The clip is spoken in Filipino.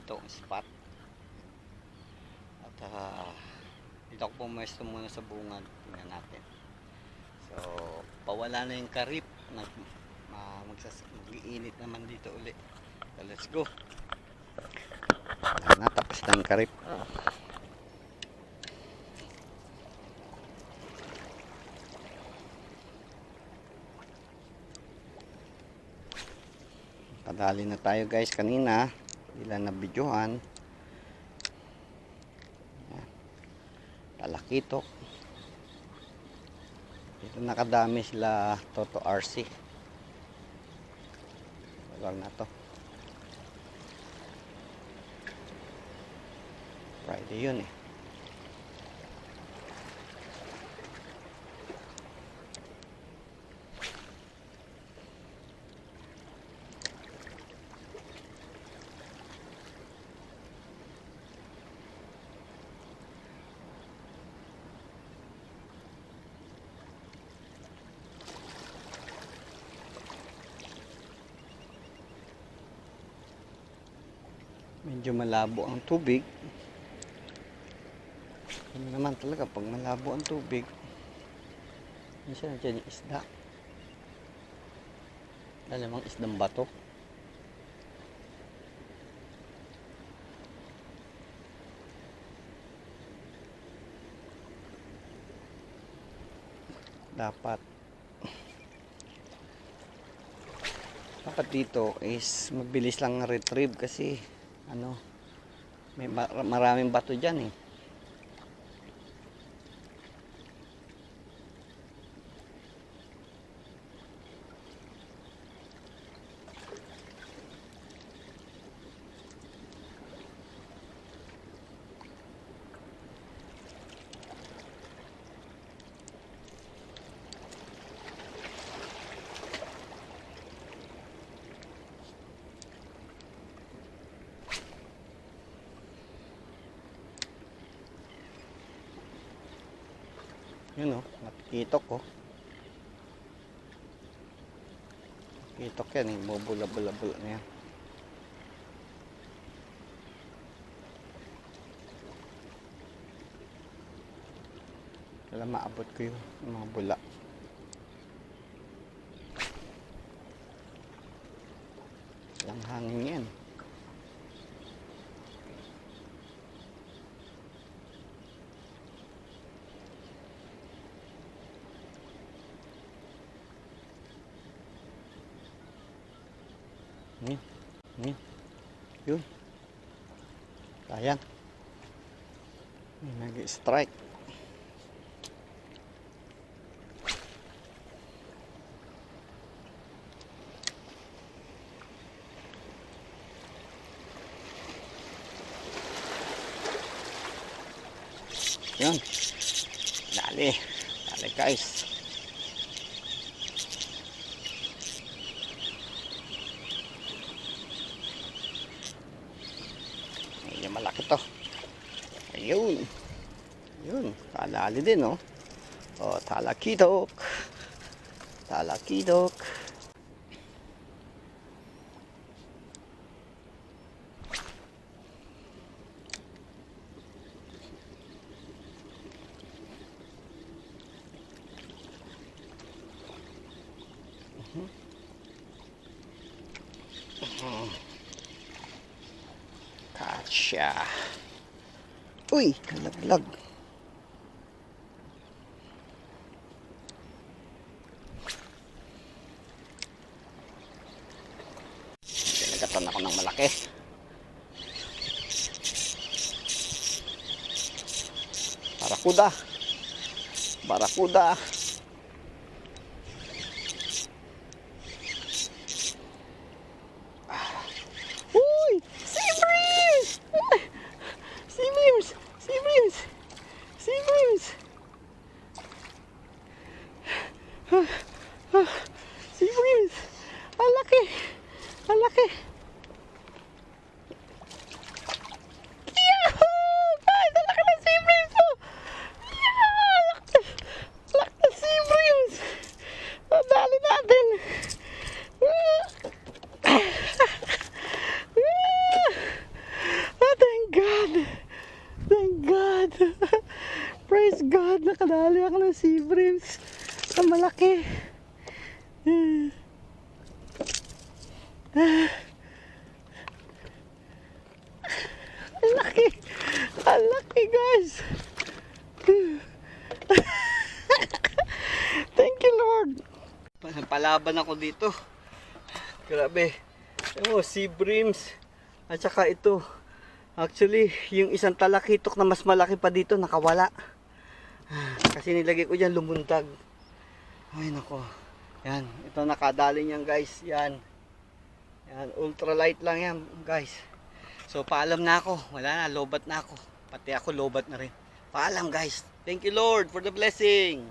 itong spot. At dito ako pumesto muna sa bungad. Tingnan natin. So, pawala na yung karip. Mag-iinit naman dito uli. So, let's go. Wala na, tapos na yung karip. Padali na tayo guys kanina. Ilan na videohan. Talakitok. Dito nakadami sila Toto RC. Lugar na to. Friday yun eh. Medyo malabo ang tubig. Ano naman talaga pag malabo ang tubig. Minsan nandiyan yung isda. Alamang isdang bato. Dapat dito is mabilis lang retrieve kasi ano, may maraming bato dyan eh. Yun o, nakikitok o. Nakikitok yan eh, bubula-bula-bula na yan. Kaya maabot ko yung mga bula. Walang hangin yan. Yun. Sayang. May nag-strike. Yun. Dali guys. Malaki to. Ayun. Yun. Kalali din, oh. Oh, talakitok. Talakitok. Kasya. Uy, kalaglag. Nagkatan ako ng malaki. Barakuda. Barakuda. Sea breeze. Ang laki. Ang laki. Yahoo! Ay, ang laki ng sea breeze mo. Yeah! Laki ng sea breeze. Dali natin. Nakadali ako ng sea breams. Ang malaki. Ang laki. Ang laki, guys. Thank you, Lord. Palaban ako dito. Grabe. Oh, sea breams. At saka ito. Actually, yung isang talakitok na mas malaki pa dito, nakawala. Kasi nilagay ko dyan, lumundag. Ay, nako. Yan. Ito nakadali niyan, guys. Yan. Yan. Ultralight lang yan, guys. So, paalam na ako. Wala na. Lobat na ako. Pati ako, lobat na rin. Paalam, guys. Thank you, Lord, for the blessing.